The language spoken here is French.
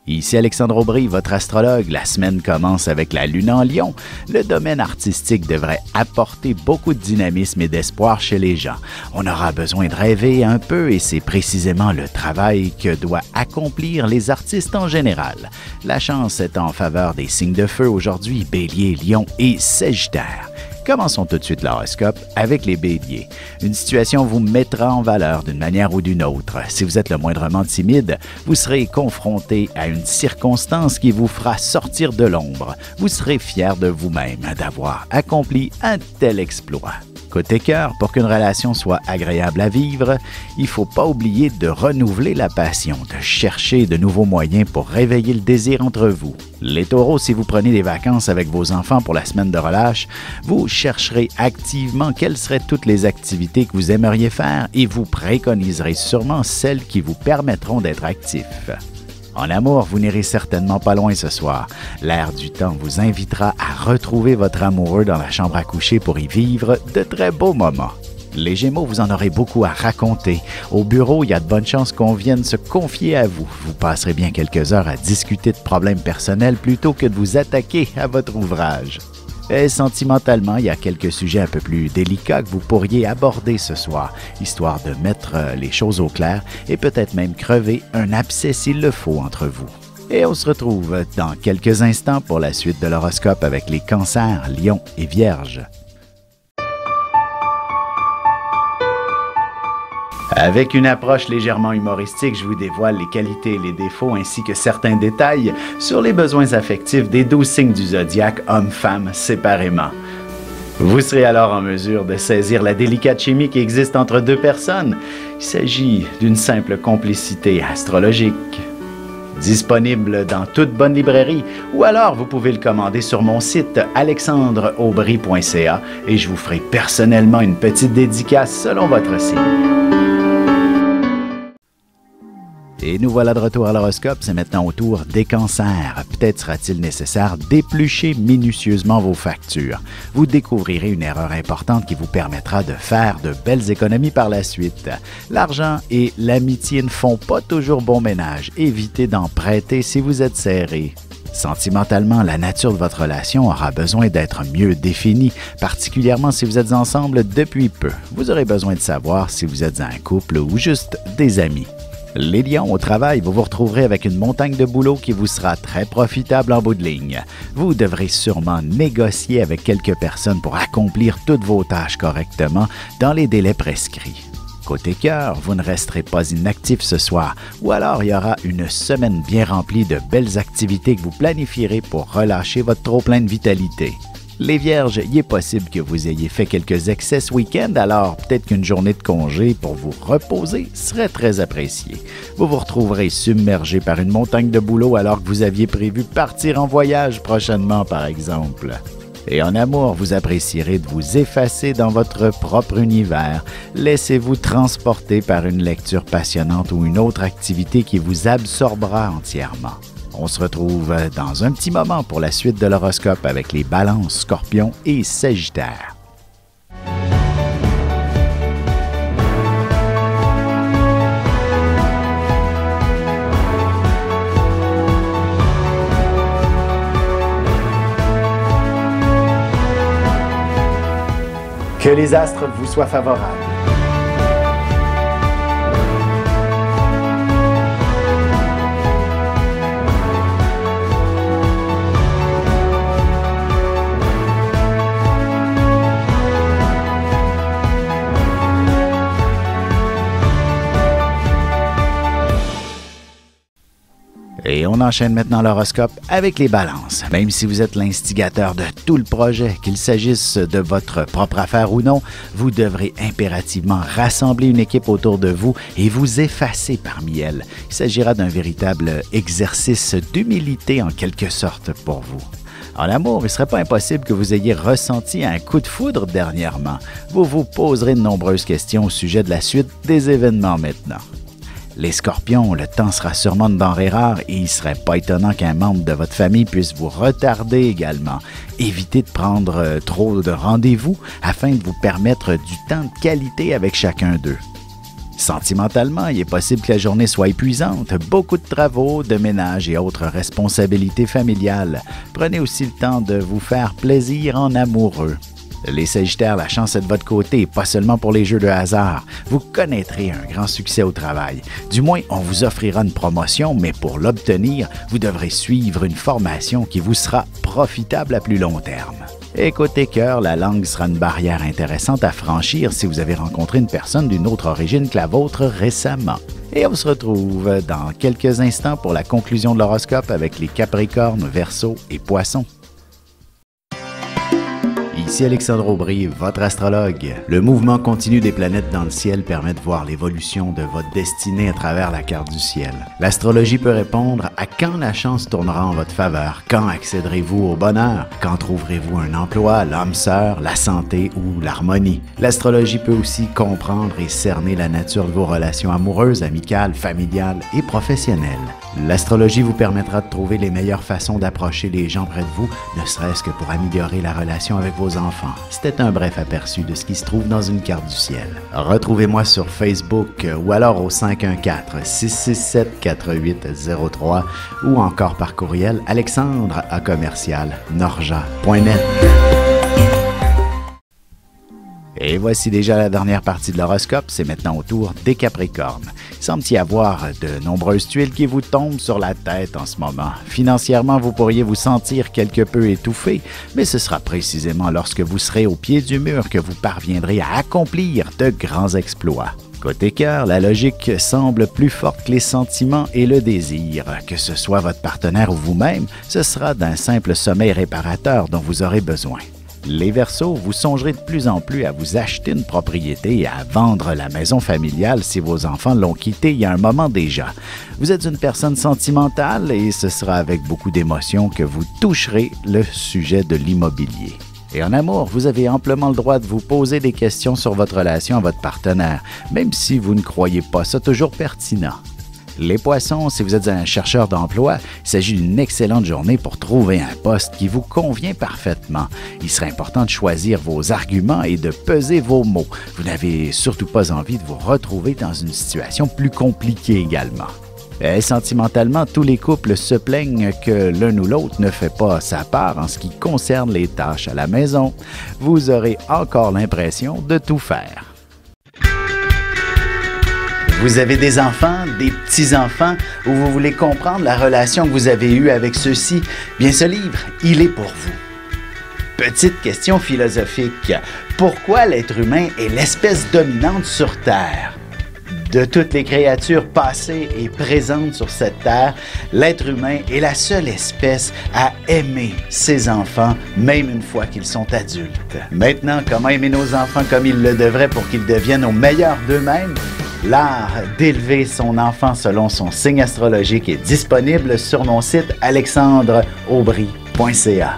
Ici Alexandre Aubry, votre astrologue. La semaine commence avec la Lune en Lion. Le domaine artistique devrait apporter beaucoup de dynamisme et d'espoir chez les gens. On aura besoin de rêver un peu et c'est précisément le travail que doivent accomplir les artistes en général. La chance est en faveur des signes de feu aujourd'hui, Bélier, Lion et Sagittaire. Commençons tout de suite l'horoscope avec les Béliers. Une situation vous mettra en valeur d'une manière ou d'une autre. Si vous êtes le moindrement timide, vous serez confronté à une circonstance qui vous fera sortir de l'ombre. Vous serez fier de vous-même d'avoir accompli un tel exploit. Côté cœur, pour qu'une relation soit agréable à vivre, il ne faut pas oublier de renouveler la passion, de chercher de nouveaux moyens pour réveiller le désir entre vous. Les taureaux, si vous prenez des vacances avec vos enfants pour la semaine de relâche, vous chercherez activement quelles seraient toutes les activités que vous aimeriez faire et vous préconiserez sûrement celles qui vous permettront d'être actifs. En amour, vous n'irez certainement pas loin ce soir. L'air du temps vous invitera à retrouver votre amoureux dans la chambre à coucher pour y vivre de très beaux moments. Les Gémeaux, vous en aurez beaucoup à raconter. Au bureau, il y a de bonnes chances qu'on vienne se confier à vous. Vous passerez bien quelques heures à discuter de problèmes personnels plutôt que de vous attaquer à votre ouvrage. Et sentimentalement, il y a quelques sujets un peu plus délicats que vous pourriez aborder ce soir, histoire de mettre les choses au clair et peut-être même crever un abcès s'il le faut entre vous. Et on se retrouve dans quelques instants pour la suite de l'horoscope avec les Cancers, Lions et Vierges. Avec une approche légèrement humoristique, je vous dévoile les qualités et les défauts ainsi que certains détails sur les besoins affectifs des 12 signes du zodiaque, hommes-femmes séparément. Vous serez alors en mesure de saisir la délicate chimie qui existe entre deux personnes. Il s'agit d'une simple complicité astrologique. Disponible dans toute bonne librairie ou alors vous pouvez le commander sur mon site alexandreaubry.ca et je vous ferai personnellement une petite dédicace selon votre signe. Et nous voilà de retour à l'horoscope, c'est maintenant au tour des Cancers. Peut-être sera-t-il nécessaire d'éplucher minutieusement vos factures. Vous découvrirez une erreur importante qui vous permettra de faire de belles économies par la suite. L'argent et l'amitié ne font pas toujours bon ménage. Évitez d'en prêter si vous êtes serré. Sentimentalement, la nature de votre relation aura besoin d'être mieux définie, particulièrement si vous êtes ensemble depuis peu. Vous aurez besoin de savoir si vous êtes un couple ou juste des amis. Les lions, au travail, vous vous retrouverez avec une montagne de boulot qui vous sera très profitable en bout de ligne. Vous devrez sûrement négocier avec quelques personnes pour accomplir toutes vos tâches correctement dans les délais prescrits. Côté cœur, vous ne resterez pas inactif ce soir, ou alors il y aura une semaine bien remplie de belles activités que vous planifierez pour relâcher votre trop-plein de vitalité. Les Vierges, il est possible que vous ayez fait quelques excès ce week-end, alors peut-être qu'une journée de congé pour vous reposer serait très appréciée. Vous vous retrouverez submergé par une montagne de boulot alors que vous aviez prévu partir en voyage prochainement, par exemple. Et en amour, vous apprécierez de vous effacer dans votre propre univers. Laissez-vous transporter par une lecture passionnante ou une autre activité qui vous absorbera entièrement. On se retrouve dans un petit moment pour la suite de l'horoscope avec les Balances, Scorpions et Sagittaires. Que les astres vous soient favorables. Et on enchaîne maintenant l'horoscope avec les Balances. Même si vous êtes l'instigateur de tout le projet, qu'il s'agisse de votre propre affaire ou non, vous devrez impérativement rassembler une équipe autour de vous et vous effacer parmi elle. Il s'agira d'un véritable exercice d'humilité en quelque sorte pour vous. En amour, il ne serait pas impossible que vous ayez ressenti un coup de foudre dernièrement. Vous vous poserez de nombreuses questions au sujet de la suite des événements maintenant. Les Scorpions, le temps sera sûrement de denrées rares et il ne serait pas étonnant qu'un membre de votre famille puisse vous retarder également. Évitez de prendre trop de rendez-vous afin de vous permettre du temps de qualité avec chacun d'eux. Sentimentalement, il est possible que la journée soit épuisante, beaucoup de travaux, de ménage et autres responsabilités familiales. Prenez aussi le temps de vous faire plaisir en amoureux. Les Sagittaires, la chance est de votre côté, pas seulement pour les jeux de hasard. Vous connaîtrez un grand succès au travail. Du moins, on vous offrira une promotion, mais pour l'obtenir, vous devrez suivre une formation qui vous sera profitable à plus long terme. Et côté cœur, la langue sera une barrière intéressante à franchir si vous avez rencontré une personne d'une autre origine que la vôtre récemment. Et on se retrouve dans quelques instants pour la conclusion de l'horoscope avec les Capricornes, Verseaux et Poissons. Ici Alexandre Aubry, votre astrologue. Le mouvement continu des planètes dans le ciel permet de voir l'évolution de votre destinée à travers la carte du ciel. L'astrologie peut répondre à quand la chance tournera en votre faveur, quand accéderez-vous au bonheur, quand trouverez-vous un emploi, l'âme sœur, la santé ou l'harmonie. L'astrologie peut aussi comprendre et cerner la nature de vos relations amoureuses, amicales, familiales et professionnelles. L'astrologie vous permettra de trouver les meilleures façons d'approcher les gens près de vous, ne serait-ce que pour améliorer la relation avec vos enfants. C'était un bref aperçu de ce qui se trouve dans une carte du ciel. Retrouvez-moi sur Facebook ou alors au 514-667-4803 ou encore par courriel alexandre@norja.net. Et voici déjà la dernière partie de l'horoscope, c'est maintenant au tour des Capricornes. Il semble y avoir de nombreuses tuiles qui vous tombent sur la tête en ce moment. Financièrement, vous pourriez vous sentir quelque peu étouffé, mais ce sera précisément lorsque vous serez au pied du mur que vous parviendrez à accomplir de grands exploits. Côté cœur, la logique semble plus forte que les sentiments et le désir. Que ce soit votre partenaire ou vous-même, ce sera d'un simple sommeil réparateur dont vous aurez besoin. Les Verseaux, vous songerez de plus en plus à vous acheter une propriété et à vendre la maison familiale si vos enfants l'ont quittée il y a un moment déjà. Vous êtes une personne sentimentale et ce sera avec beaucoup d'émotion que vous toucherez le sujet de l'immobilier. Et en amour, vous avez amplement le droit de vous poser des questions sur votre relation à votre partenaire, même si vous ne croyez pas ça toujours pertinent. Les Poissons, si vous êtes un chercheur d'emploi, il s'agit d'une excellente journée pour trouver un poste qui vous convient parfaitement. Il serait important de choisir vos arguments et de peser vos mots. Vous n'avez surtout pas envie de vous retrouver dans une situation plus compliquée également. Et sentimentalement, tous les couples se plaignent que l'un ou l'autre ne fait pas sa part en ce qui concerne les tâches à la maison. Vous aurez encore l'impression de tout faire. Vous avez des enfants, des petits-enfants, ou vous voulez comprendre la relation que vous avez eue avec ceux-ci? Bien, ce livre, il est pour vous. Petite question philosophique. Pourquoi l'être humain est l'espèce dominante sur Terre? De toutes les créatures passées et présentes sur cette terre, l'être humain est la seule espèce à aimer ses enfants, même une fois qu'ils sont adultes. Maintenant, comment aimer nos enfants comme ils le devraient pour qu'ils deviennent au meilleur d'eux-mêmes? L'art d'élever son enfant selon son signe astrologique est disponible sur mon site alexandreaubry.ca.